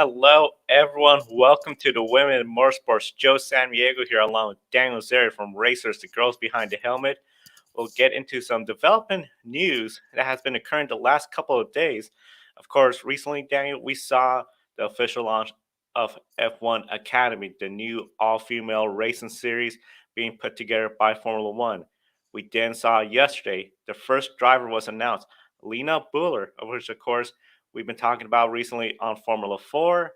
Hello, everyone. Welcome to the Women in Motorsports. Joe San Diego here, along with Daniel Zeri from Racers, the girls behind the helmet. We'll get into some development news that has been occurring the last couple of days. Of course, recently, Daniel, we saw the official launch of F1 Academy, the new all-female racing series being put together by Formula One. We then saw yesterday the first driver was announced, Lena Buller, of which, of course, we've been talking about recently on Formula 4.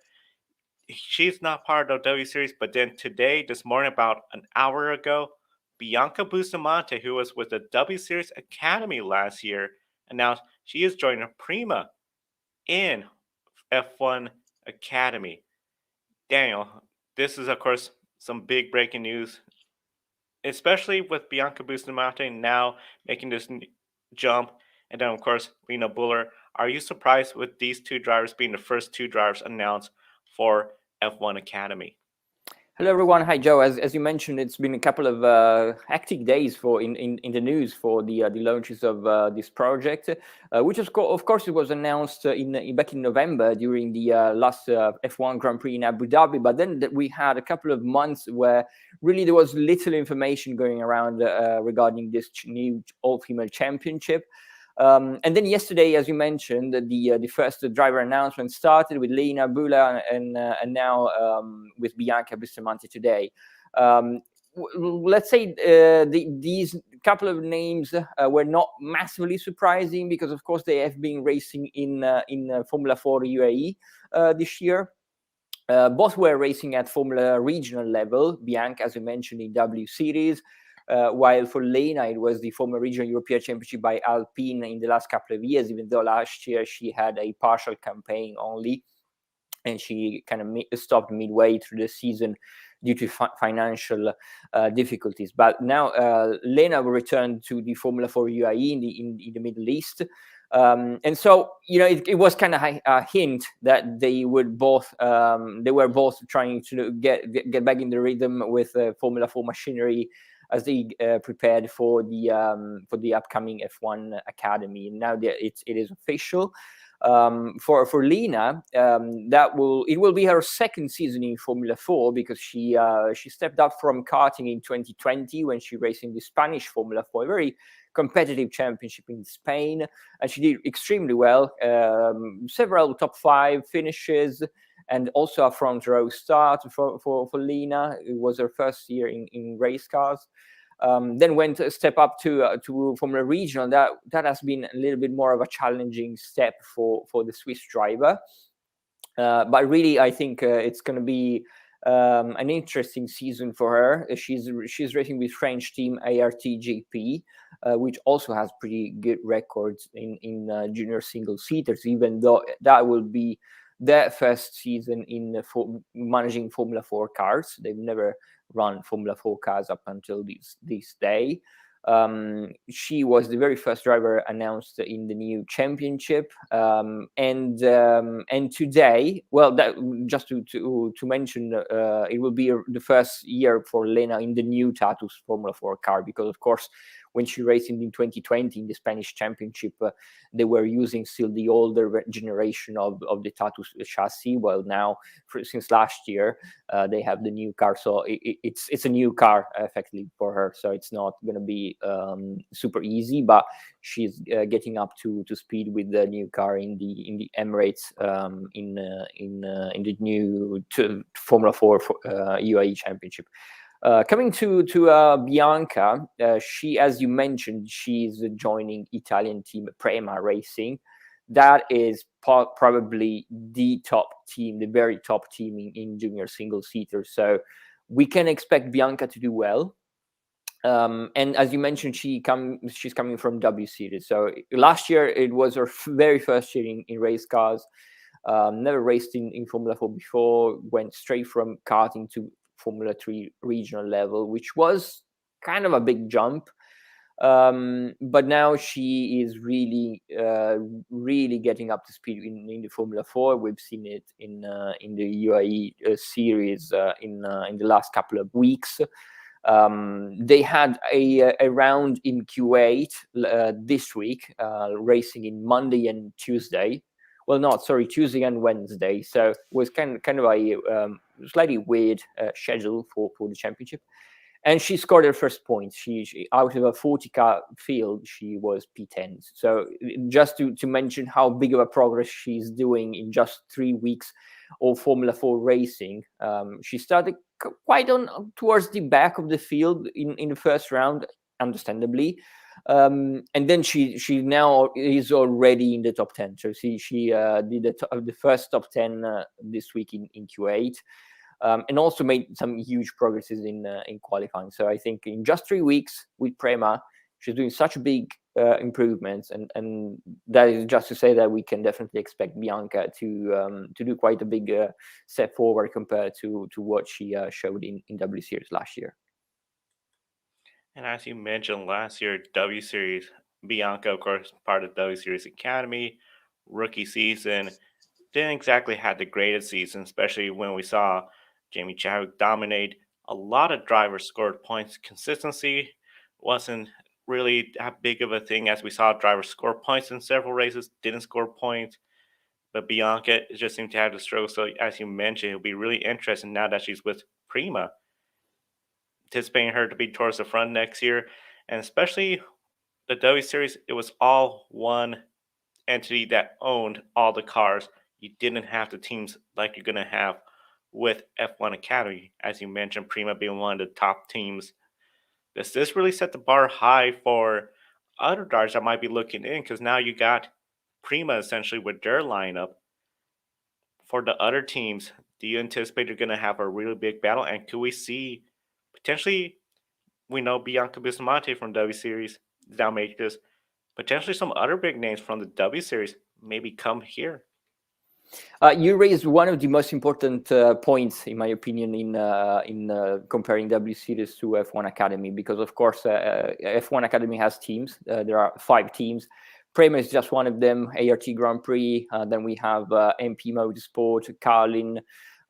She's not part of the W Series, but then today, this morning, about an hour ago, Bianca Bustamante, who was with the W Series Academy last year, announced she is joining Prima in F1 Academy. Daniel, this is, of course, some big breaking news, especially with Bianca Bustamante now making this jump. And then, of course, Lena Buller. Are you surprised with these two drivers being the first two drivers announced for F1 Academy? Hello everyone. Hi Joe. As you mentioned, it's been a couple of hectic days for in the news for the launches of this project, which of course it was announced back in November during the last F1 Grand Prix in Abu Dhabi. But then we had a couple of months where really there was little information going around regarding this new all-female championship. And then yesterday, as you mentioned, the first driver announcement started with Lena Buller and now with Bianca Bustamante today. Let's say these couple of names were not massively surprising because, of course, they have been racing in Formula 4 UAE this year. Both were racing at Formula regional level. Bianca, as you mentioned, in W Series. While for Lena, it was the former regional European Championship by Alpine in the last couple of years, even though last year she had a partial campaign only, and she kind of stopped midway through the season due to financial difficulties. But now Lena will return to the Formula 4 UAE in the Middle East. And so, it was kind of a hint that they would both they were both trying to get back in the rhythm with Formula 4 machinery as they prepared for the upcoming F1 Academy. And now it is official. For Lena, it will be her second season in Formula 4 because she stepped up from karting in 2020 when she raced in the Spanish Formula 4, a very competitive championship in Spain, and she did extremely well. Several top 5 finishes, and also a front row start for Lena. It was her first year in race cars. Then went a step up to Formula Regional. That has been a little bit more of a challenging step for the Swiss driver. But really, I think it's going to be an interesting season for her. She's racing with French team ARTGP, which also has pretty good records in junior single seaters, even though that will be their first season in managing Formula 4 cars. They've never run Formula 4 cars up until this day. She was the very first driver announced in the new championship, and today, well, just to mention, it will be the first year for Lena in the new Tatus Formula 4 car, because of course, when she raced in 2020 in the Spanish Championship, they were using still the older generation of the Tatus chassis. Well, now, since last year, they have the new car, so it's a new car effectively for her. So it's not going to be super easy, but she's getting up to speed with the new car in the Emirates in the new Formula 4 UAE Championship. Coming to Bianca, she, as you mentioned, she's joining Italian team Prema Racing. That is probably the top team, the very top team in junior single seater. So we can expect Bianca to do well. And as you mentioned, she's coming from W Series. So last year it was her very first year in race cars. Never raced in Formula 4 before. Went straight from karting to Formula 3 regional level, which was kind of a big jump. But now she is really getting up to speed in the Formula 4. We've seen it in the UAE series in the last couple of weeks. They had a round in Kuwait this week, racing in Monday and Tuesday, well, not sorry, Tuesday and Wednesday. So it was kind of a slightly weird schedule for the championship. And she scored her first point. She out of a 40-car field, she was P10. So just to mention how big of a progress she's doing in just 3 weeks of Formula 4 racing. She started quite on towards the back of the field in the first round, understandably. And then she now is already in the top 10. So she did the first top 10 this week in Q8. And also made some huge progresses in qualifying. So I think in just 3 weeks with Prema, she's doing such big improvements, and that is just to say that we can definitely expect Bianca to do quite a big step forward compared to what she showed in W Series last year. And as you mentioned last year, W Series, Bianca, of course, part of W Series Academy, rookie season, didn't exactly have the greatest season, especially when we saw Jamie Chadwick dominate. A lot of drivers scored points. Consistency wasn't really that big of a thing, as we saw drivers score points in several races, didn't score points. But Bianca just seemed to have the struggle. So, as you mentioned, it'll be really interesting now that she's with Prima, anticipating her to be towards the front next year. And especially the W Series, it was all one entity that owned all the cars. You didn't have the teams like you're going to have with F1 Academy, as you mentioned, Prima being one of the top teams. Does this really set the bar high for other drivers that might be looking in? Because now you got Prima essentially with their lineup. For the other teams, do you anticipate you're going to have a really big battle? And could we see potentially, we know Bianca Bustamante from W Series now make this, potentially some other big names from the W Series maybe come here? You raised one of the most important points, in my opinion, in comparing W Series to F1 Academy, because of course F1 Academy has teams. There are 5 teams. Prema is just one of them. ART Grand Prix. Then we have MP Motorsport, Carlin,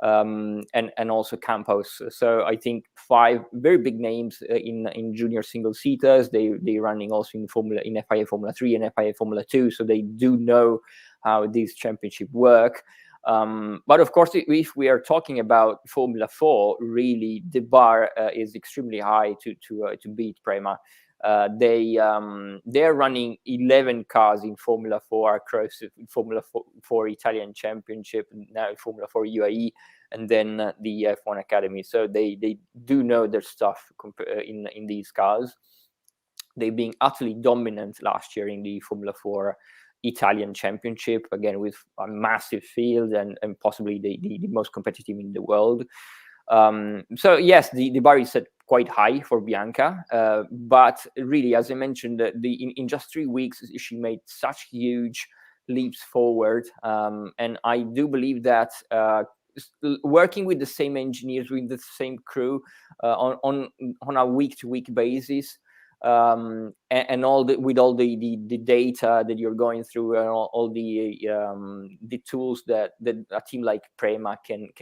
and also Campos. So I think 5 very big names in junior single seaters. They running also in FIA Formula 3 and FIA Formula 2. So they do know how these championships work. But of course, if we are talking about Formula 4, really the bar is extremely high to beat Prema. They're running 11 cars in Formula 4 across Formula 4 Italian Championship, now Formula 4 UAE, and then the F1 Academy. So they do know their stuff in these cars. They being utterly dominant last year in the Formula 4 Italian Championship, again with a massive field and possibly the most competitive in the world. So yes, the bar is set quite high for Bianca, but really, as I mentioned, in just 3 weeks she made such huge leaps forward, and I do believe that working with the same engineers, with the same crew, on a week-to-week basis, and with all the data that you're going through, and all the tools that a team like Prema can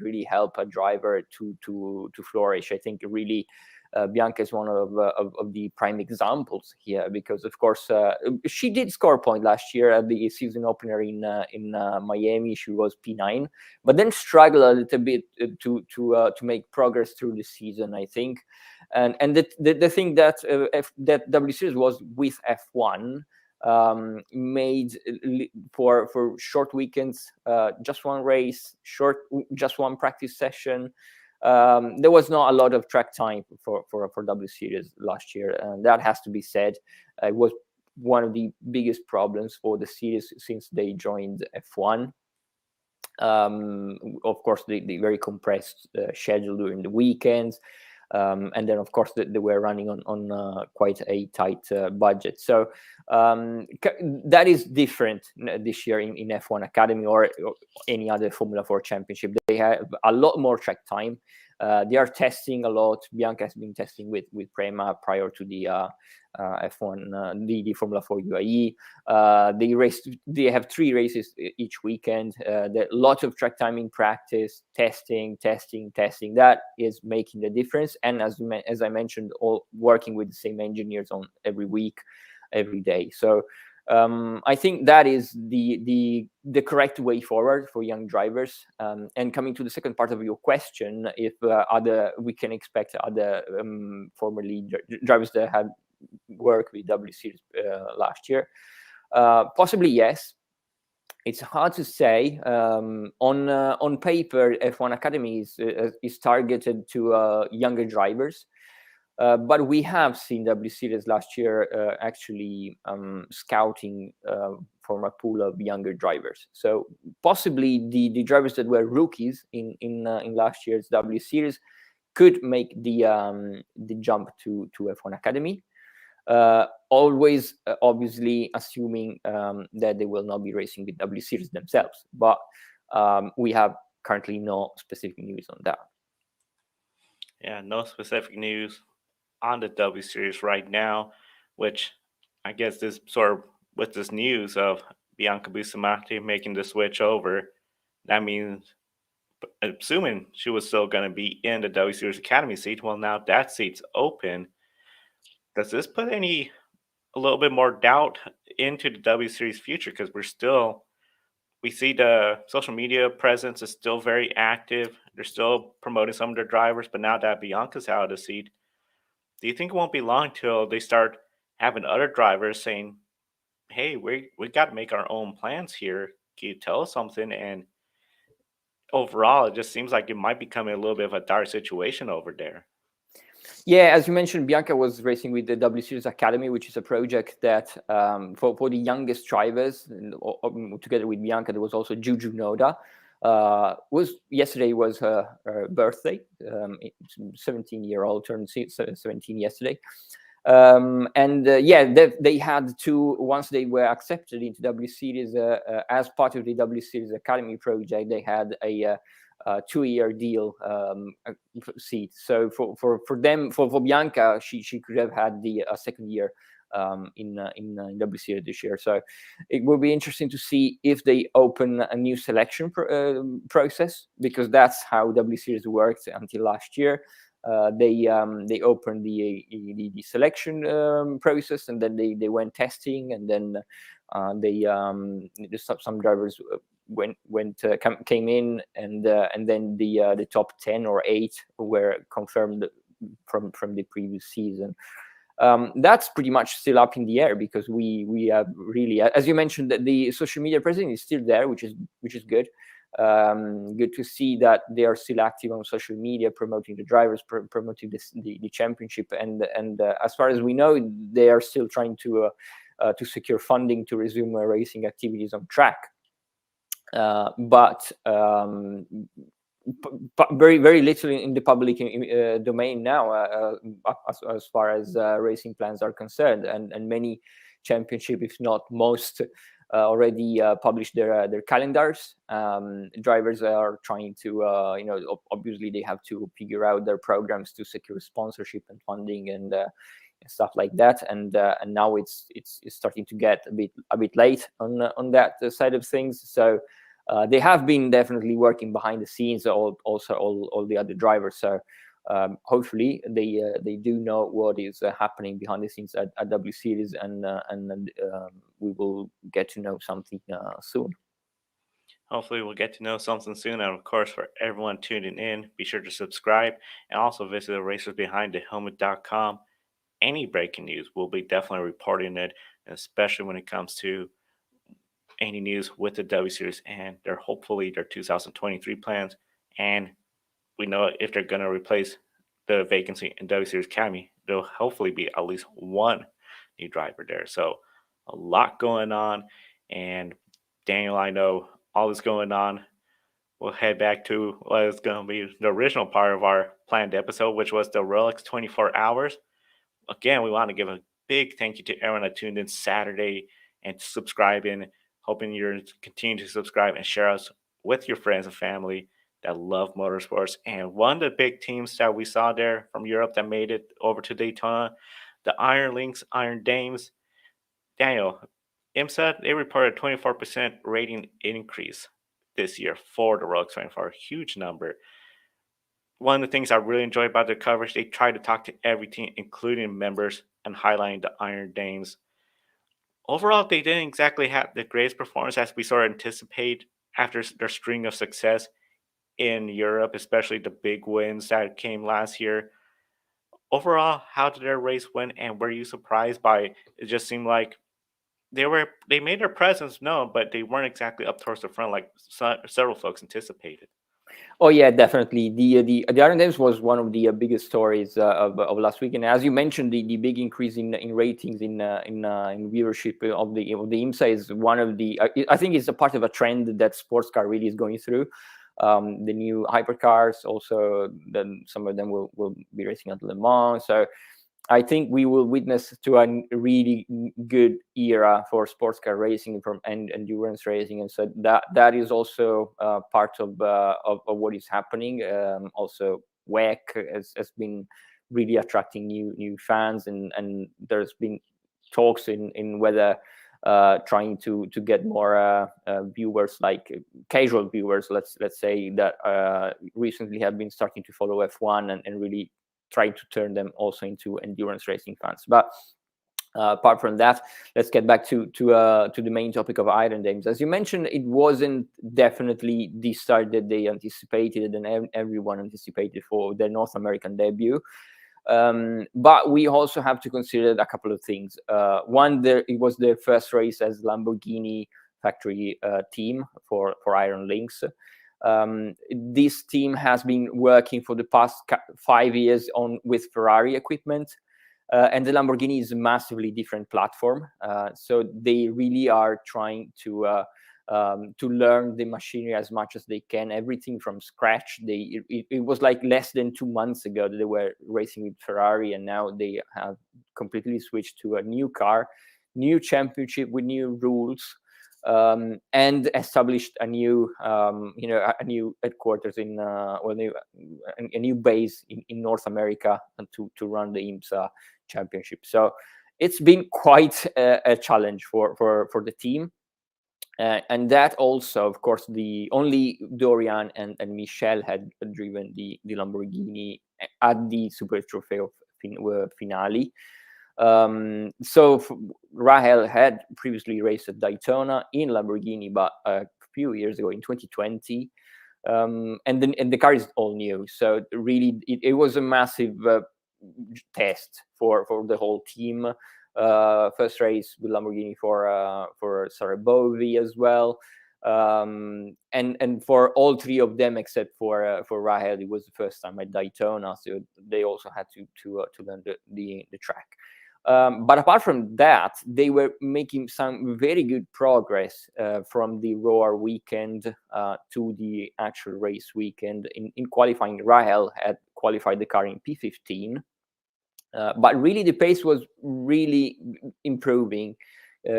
really help a driver to flourish. I think really Bianca is one of the prime examples here, because of course she did score a point last year at the season opener in Miami. She was P9, but then struggled a little bit to make progress through the season, I think. And the thing that that W Series was with F1 made for short weekends, just one race, just one practice session. There was not a lot of track time for W Series last year, and that has to be said. It was one of the biggest problems for the series since they joined F1. Of course, the very compressed schedule during the weekends. And then, of course, they were running on quite a tight budget. So that is different this year in F1 Academy or any other Formula 4 championship. They have a lot more track time. They are testing a lot. Bianca has been testing with Prema prior to the F1, the Formula 4 UAE. They have 3 races each weekend. There lots of track time in practice, testing. That is making the difference. And as I mentioned, all working with the same engineers on every week, every day. So I think that is the correct way forward for young drivers. And coming to the second part of your question, if we can expect other formerly drivers that had worked with W Series last year, possibly yes. It's hard to say. On paper, F1 Academy is targeted to younger drivers. But we have seen W Series last year actually scouting from a pool of younger drivers. So possibly the drivers that were rookies in last year's W Series could make the jump to F1 Academy. Always, obviously, assuming that they will not be racing with W Series themselves. But we have currently no specific news on that. Yeah, no specific news on the W Series right now, which I guess this sort of with this news of Bianca Bustamante making the switch over, that means, assuming she was still going to be in the W Series Academy seat, well, now that seat's open. Does this put a little bit more doubt into the W Series future? Because we see the social media presence is still very active. They're still promoting some of their drivers, but now that Bianca's out of the seat, do you think it won't be long till they start having other drivers saying, "Hey, we got to make our own plans here. Can you tell us something?" And overall, it just seems like it might be becoming a little bit of a dire situation over there. Yeah, as you mentioned, Bianca was racing with the W Series Academy, which is a project that for the youngest drivers, together with Bianca, there was also Juju Noda. Yesterday was her birthday. 17-year-old turned 17 yesterday. They had to, once they were accepted into W Series as part of the W Series Academy project, they had a 2-year deal seat. So for Bianca, she could have had the second year in W Series this year. So it will be interesting to see if they open a new selection process, because that's how W Series worked until last year. They opened the selection process, and then they went testing, and then some drivers came in, and then the top 10 or 8 were confirmed from the previous season. That's pretty much still up in the air, because we have really, as you mentioned, that the social media presence is still there, which is good. Good to see that they are still active on social media, promoting the drivers, promoting the championship, and as far as we know, they are still trying to secure funding to resume racing activities on track. But very, very little in the public domain now, as far as racing plans are concerned, and many championship, if not most, already published their calendars. Drivers are trying to, obviously they have to figure out their programs to secure sponsorship and funding and stuff like that. And now it's starting to get a bit late on that side of things. So they have been definitely working behind the scenes, also all the other drivers. So hopefully they do know what is happening behind the scenes at W Series, and we will get to know something soon. Hopefully, we'll get to know something soon. And of course, for everyone tuning in, be sure to subscribe and also visit the racersbehindthehelmet.com. Any breaking news, we'll be definitely reporting it, especially when it comes to any news with the W Series and hopefully their 2023 plans. And we know if they're going to replace the vacancy in W Series Academy, there'll hopefully be at least one new driver there. So a lot going on. And Daniel, I know all this going on. We'll head back to what is going to be the original part of our planned episode, which was the Rolex 24 hours. Again, we want to give a big thank you to everyone that tuned in Saturday and subscribing. Hoping you're continue to subscribe and share us with your friends and family that love motorsports. And one of the big teams that we saw there from Europe that made it over to Daytona, the Iron Links, Iron Dames. Daniel, IMSA, they reported a 24% rating increase this year for the Rolex 24. Huge number. One of the things I really enjoy about their coverage, they try to talk to every team, including members, and highlighting the Iron Dames. Overall, they didn't exactly have the greatest performance as we sort of anticipate after their string of success in Europe, especially the big wins that came last year. Overall, how did their race win, and were you surprised by it? It just seemed like they made their presence known, but they weren't exactly up towards the front like several folks anticipated. Oh yeah, definitely. The Iron Games was one of the biggest stories of last week, and as you mentioned, the big increase in ratings in viewership of the IMSA is one of the. I think it's a part of a trend that sports car really is going through. The new hypercars, also, then some of them will be racing at Le Mans. So I think we will witness to a really good era for sports car racing and endurance racing, and so that is also part of what is happening. Also, WEC has been really attracting new fans, and there's been talks in whether trying to get more viewers, like casual viewers, let's say, that recently have been starting to follow F1 and really trying to turn them also into endurance racing fans. But apart from that, let's get back to the main topic of Iron Games. As you mentioned, it wasn't definitely the start that they anticipated and everyone anticipated for their North American debut. But we also have to consider a couple of things. One, it was their first race as Lamborghini factory team for Iron Lynx. This team has been working for the past 5 years with Ferrari equipment, and the Lamborghini is a massively different platform. So they really are trying to learn the machinery as much as they can, everything from scratch. It was like less than 2 months ago that they were racing with Ferrari, and now they have completely switched to a new car, new championship with new rules. And established a new, a new headquarters a new base in North America to run the IMSA championship. So it's been quite a challenge for the team. And that also, of course, the only Dorian and Michel had driven the Lamborghini at the Super Trofeo finale. So Rahel had previously raced at Daytona in Lamborghini, but a few years ago in 2020, and the car is all new. So really, it was a massive test for the whole team. First race with Lamborghini for Sarabovi as well. And for all three of them except for Rahel, it was the first time at Daytona, so they also had to learn the track. But apart from that, they were making some very good progress from the Roar weekend to the actual race weekend. In qualifying, Rahel had qualified the car in P15, but really the pace was really improving.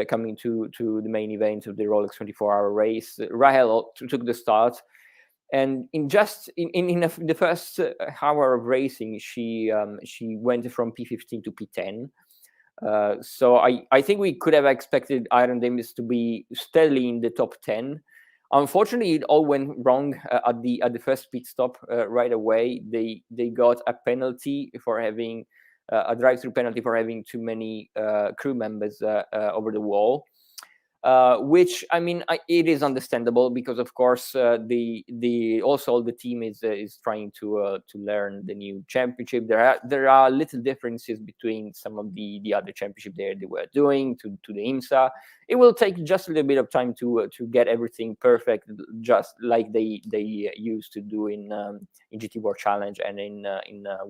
Coming to the main event of the Rolex 24-hour race, Rahel took the start, and in the first hour of racing, she went from P15 to P10. So I think we could have expected Iron Davis to be steadily in the top 10. Unfortunately, it all went wrong at the first pit stop right away. They got a penalty for having a drive-through penalty for having too many crew members over the wall. Which, I mean, it is understandable because, of course, the team is trying to learn the new championship. There are little differences between some of the other championship they were doing to the IMSA. It will take just a little bit of time to get everything perfect, just like they used to do in GT World Challenge and in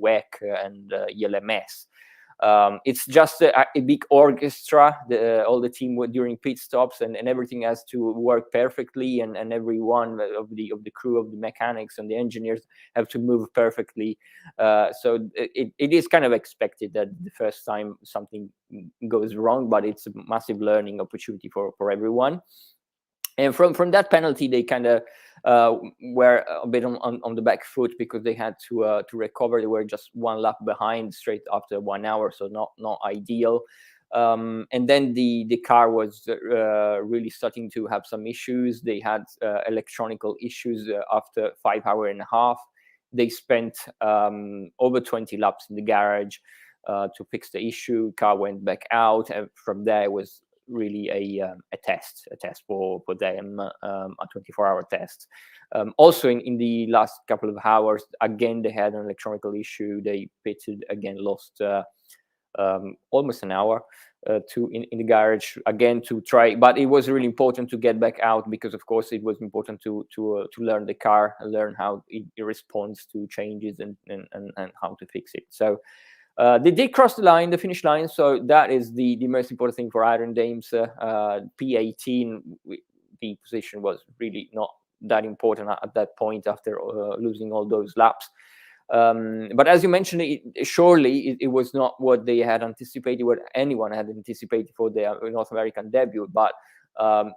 WEC and ELMS. It's just a big orchestra. All the team during pit stops and everything has to work perfectly, and every one of the crew, of the mechanics and the engineers have to move perfectly. So it is kind of expected that the first time something goes wrong, but it's a massive learning opportunity for everyone. And from that penalty, they kind of were a bit on the back foot because they had to recover. They were just one lap behind straight after 1 hour, so not ideal. And then the car was really starting to have some issues. They had electronical issues after 5 hours and a half. They spent over 20 laps in the garage to fix the issue. Car went back out, and from there it was really a test for them, a 24-hour test. Also, in the last couple of hours, again they had an electronical issue. They pitted again, lost almost an hour in the garage again to try. But it was really important to get back out, because of course it was important to learn the car and learn how it responds to changes and how to fix it. So they did cross the finish line. So that is the most important thing for Iron Dames. P18, the position was really not that important at that point after losing all those laps. But as you mentioned, surely it was not what they had anticipated, what anyone had anticipated for their North American debut, but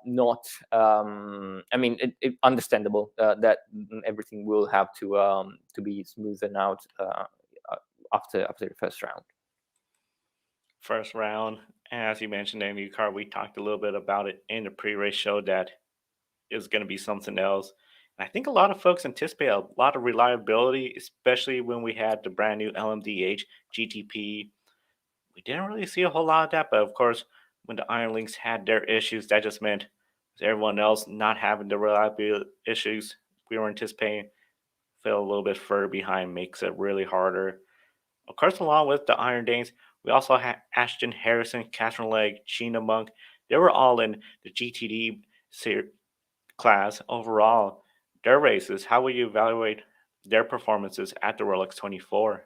not, I mean, it understandable that everything will have to be smoothened out after the first round. First round, and as you mentioned, IndyCar, we talked a little bit about it in the pre-race show that it was going to be something else. And I think a lot of folks anticipate a lot of reliability, especially when we had the brand new LMDH GTP. We didn't really see a whole lot of that, but of course, when the Iron Lynx had their issues, that just meant everyone else not having the reliability issues we were anticipating fell a little bit further behind, makes it really harder. Of course, along with the Iron Danes, we also had Ashton Harrison, Catherine Legg, Sheena Monk. They were all in the GTD class overall. Their races, how will you evaluate their performances at the Rolex 24?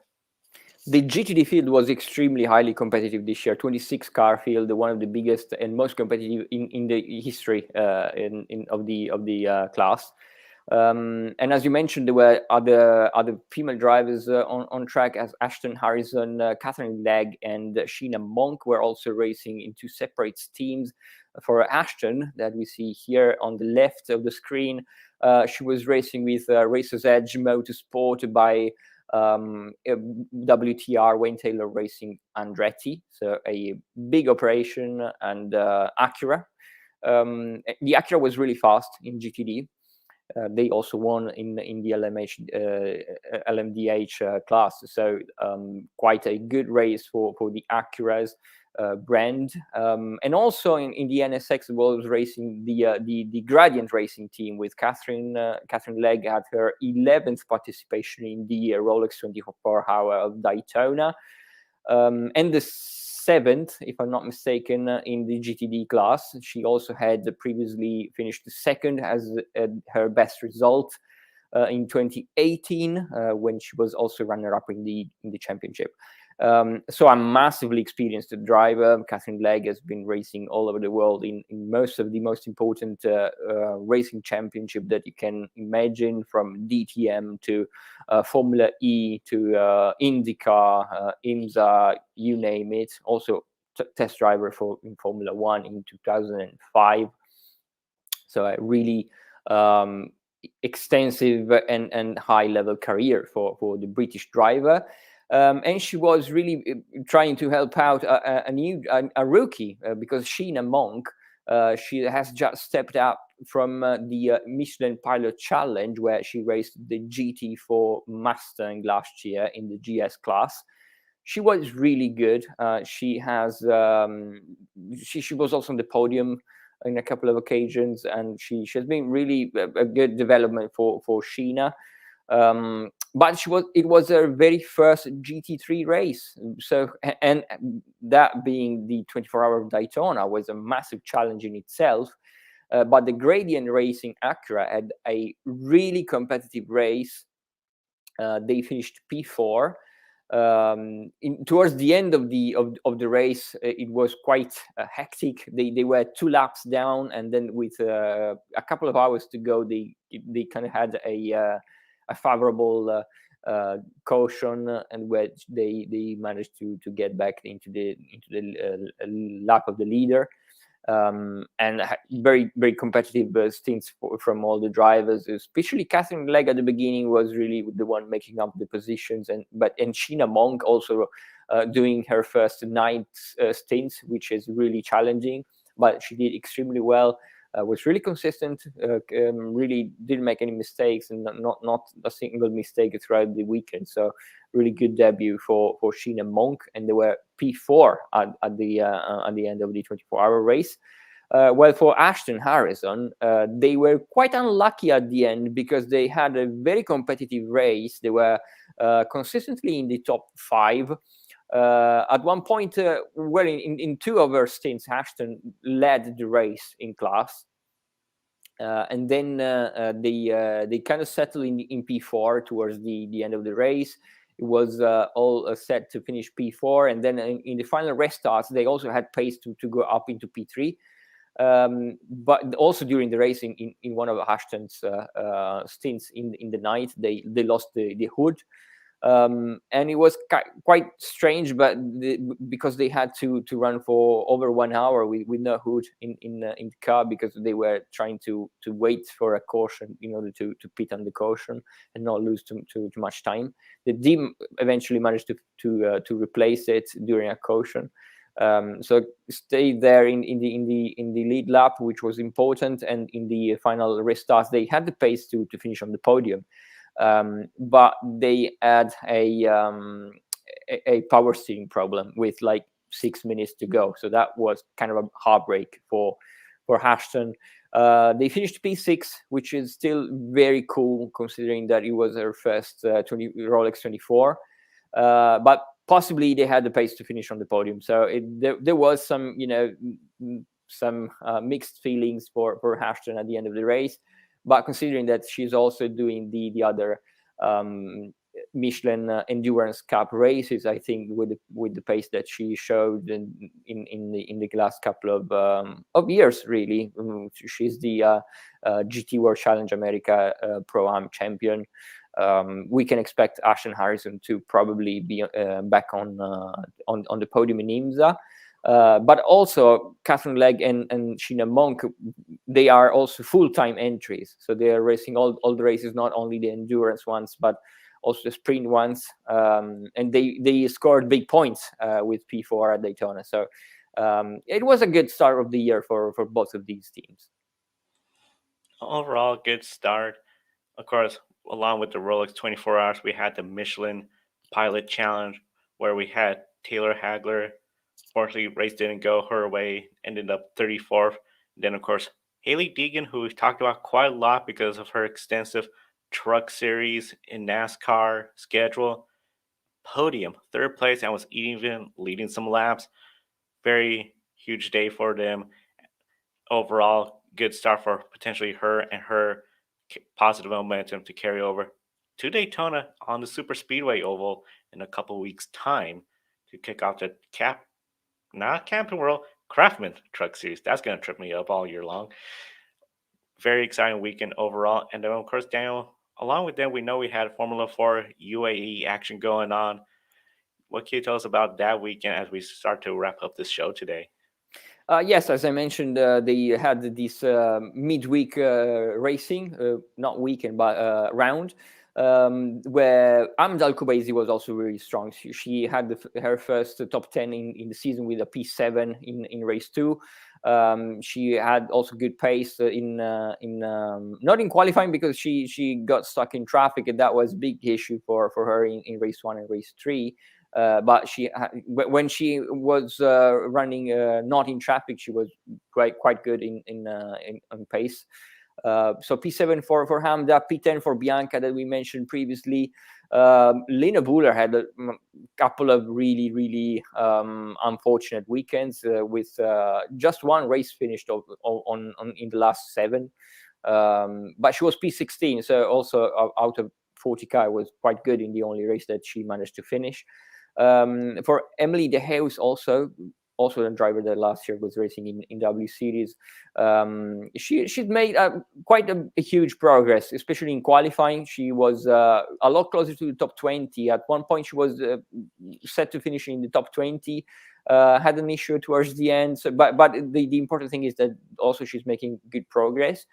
The GTD field was extremely highly competitive this year. 26 car field, one of the biggest and most competitive in the history of the class. And as you mentioned, there were other female drivers on track, as Ashton Harrison, Catherine Legg, and Sheena Monk were also racing in two separate teams. For Ashton, that we see here on the left of the screen, she was racing with Racers Edge Motorsport by WTR Wayne Taylor Racing Andretti, so a big operation, and Acura. The Acura was really fast in GTD. They also won in the LMDH class, so quite a good race for the Acura's brand. And also in the NSX was racing the Gradient Racing team with Catherine Legg at her 11th participation in the Rolex 24-hour of Daytona, and the 7th, if I'm not mistaken, in the GTD class. She also had previously finished second as her best result in 2018, when she was also runner-up in the championship. So a massively experienced driver. Catherine Legg has been racing all over the world in most of the most important racing championship that you can imagine, from DTM to Formula E to INDYCAR, IMSA, you name it. Also test driver in Formula One in 2005. So a really extensive and high-level career for the British driver. And she was really trying to help out a rookie, because Sheena Monk, she has just stepped up from the Michelin Pilot Challenge, where she raced the GT4 Mustang last year in the GS class. She was really good. She has she was also on the podium in a couple of occasions, and she has been really a good development for Sheena. But it was her very first GT3 race. So, and that being the 24-hour of Daytona was a massive challenge in itself. But the Gradient Racing Acura had a really competitive race. They finished P4. Towards the end of the race, it was quite hectic. They were 2 laps down, and then with a couple of hours to go, they kind of had a favorable caution, and where they managed to get back into the lap of the leader. And very, very competitive stints from all the drivers, especially Catherine Legg at the beginning was really the one making up the positions, and Sheena Monk also doing her first 9 stints, which is really challenging, but she did extremely well. was really consistent, really didn't make any mistakes, and not a single mistake throughout the weekend. So really good debut for Sheena Monk, and they were P4 at the end of the 24-hour race. Well, for Ashton Harrison, they were quite unlucky at the end because they had a very competitive race. They were consistently in the top 5. At one point, well, in 2 of her stints, Ashton led the race in class. And then they kind of settled in P4 towards the end of the race. It was all set to finish P4. And then in the final restarts, they also had pace to go up into P3. But also during the race in one of Ashton's stints in the night, they lost the hood. And it was quite strange, but because they had to run for over 1 hour with no hood in the car, because they were trying to wait for a caution in order to pit on the caution and not lose too much time. The team eventually managed to replace it during a caution. So stayed there in the lead lap, which was important, and in the final restarts they had the pace to finish on the podium. But they had a power steering problem with like 6 minutes to go, so that was kind of a heartbreak for Ashton. They finished P6, which is still very cool considering that it was her first Rolex 24, but possibly they had the pace to finish on the podium. So there was some mixed feelings for Ashton at the end of the race. But considering that she's also doing the other Michelin Endurance Cup races, I think with the pace that she showed in the last couple of years, really, she's the GT World Challenge America Pro-Am champion. We can expect Ashton Harrison to probably be back on the podium in IMSA. But also Catherine Legg and Sheena Monk, they are also full-time entries. So they are racing all the races, not only the endurance ones, but also the sprint ones. And they scored big points with P4 at Daytona. So it was a good start of the year for both of these teams. Overall, good start. Of course, along with the Rolex 24 hours, we had the Michelin Pilot Challenge, where we had Taylor Hagler. Unfortunately, race didn't go her way, ended up 34th. Then, of course, Hailie Deegan, who we've talked about quite a lot because of her extensive truck series in NASCAR schedule. Podium, 3rd place, and was even leading some laps. Very huge day for them. Overall, good start for potentially her and her positive momentum to carry over to Daytona on the Super Speedway Oval in a couple weeks' time to kick off the not Camping World, Craftsman Truck Series. That's going to trip me up all year long. Very exciting weekend overall. And then, of course, Daniel, along with them, we know we had Formula 4 UAE action going on. What can you tell us about that weekend as we start to wrap up this show today? Yes, as I mentioned, they had this midweek racing, not weekend, but round, where Amanda Al-Kubaisi was also really strong. She had her first top 10 in the season with a P7 in race 2. She had also good pace in not in qualifying, because she got stuck in traffic, and that was a big issue for her in race 1 and race 3. But when she was running not in traffic, she was quite good on pace. So P7 for Hamda, P10 for Bianca that we mentioned previously. Lena Buller had a couple of really unfortunate weekends with just one race finished on in the last 7. But she was P16, so also out of 40K was quite good in the only race that she managed to finish. For Emily De Heus, also the driver that last year was racing in W Series, she's made quite a huge progress, especially in qualifying. She was a lot closer to the top 20. At one point, she was set to finish in the top 20. Had an issue towards the end, but the important thing is that also she's making good progress.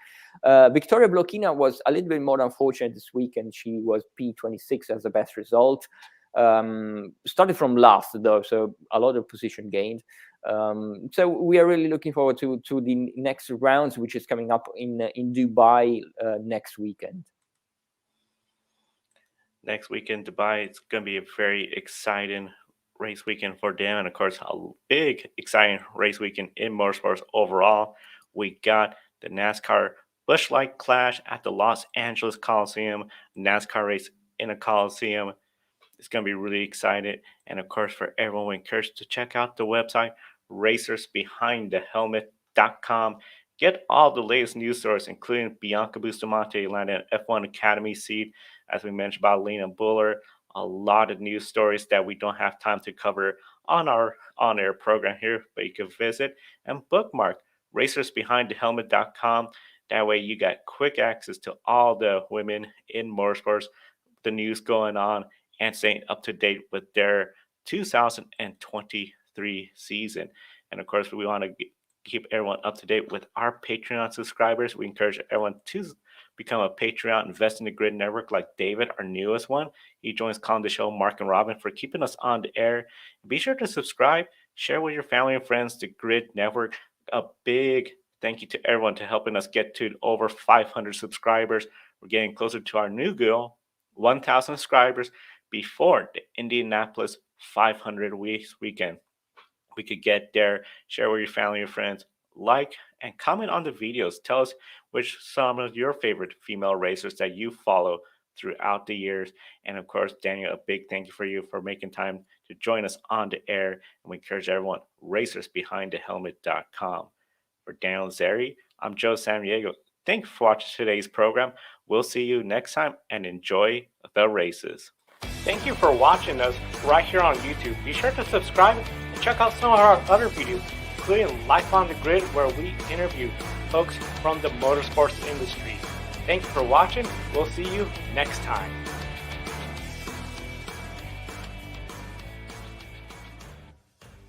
Victoria Blochina was a little bit more unfortunate this weekend. She was P26 as the best result. Started from last though, so a lot of position gained. So we are really looking forward to the next rounds, which is coming up in Dubai next weekend. Next weekend, Dubai, it's going to be a very exciting race weekend for them. And of course, a big, exciting race weekend in motorsports overall. We got the NASCAR Busch Light Clash at the Los Angeles Coliseum, NASCAR race in a Coliseum. It's going to be really exciting. And of course, for everyone, we encourage to check out the website, racersbehindthehelmet.com. Get all the latest news stories, including Bianca Bustamante landing an F1 Academy seat, as we mentioned about Lena Buller. A lot of news stories that we don't have time to cover on our on-air program here, but you can visit and bookmark racersbehindthehelmet.com. That way you got quick access to all the women in motorsports, the news going on, and staying up to date with their 2023 season. And of course, we want to keep everyone up to date with our Patreon subscribers. We encourage everyone to become a Patreon, invest in the Grid Network like David, our newest one. He joins Calling the Show, Mark and Robin, for keeping us on the air. Be sure to subscribe, share with your family and friends the Grid Network. A big thank you to everyone to helping us get to over 500 subscribers. We're getting closer to our new goal, 1,000 subscribers, before the Indianapolis 500 weekend. We could get there. Share with your family and friends. Like and comment on the videos. Tell us which some of your favorite female racers that you follow throughout the years. And of course, Daniel, a big thank you for you for making time to join us on the air. And we encourage everyone, racersbehindthehelmet.com. For Daniel Zeri, I'm Joe Samaniego. Thank you for watching today's program. We'll see you next time, and enjoy the races. Thank you for watching us right here on YouTube. Be sure to subscribe and check out some of our other videos, including Life on the Grid, where we interview folks from the motorsports industry. Thank you for watching. We'll see you next time.